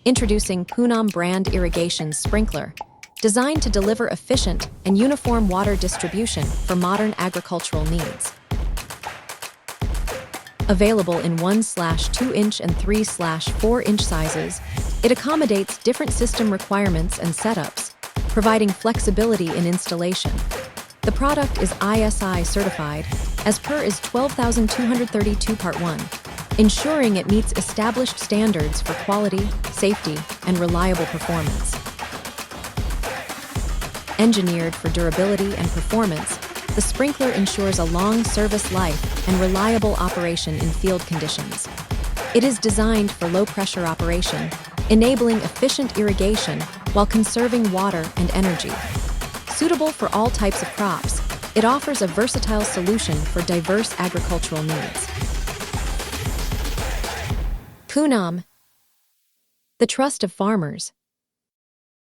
Introducing Poonam Brand Irrigation Sprinkler, designed to deliver efficient and uniform water distribution for modern agricultural needs. Available in 1/2-inch and 3/4-inch sizes, it accommodates different system requirements and setups, providing flexibility in installation. The product is ISI certified, as per IS 12232 Part 1, ensuring it meets established standards for quality, safety, and reliable performance. Engineered for durability and performance, the sprinkler ensures a long service life and reliable operation in field conditions. It is designed for low-pressure operation, enabling efficient irrigation while conserving water and energy. Suitable for all types of crops, it offers a versatile solution for diverse agricultural needs. Poonam, the trust of farmers.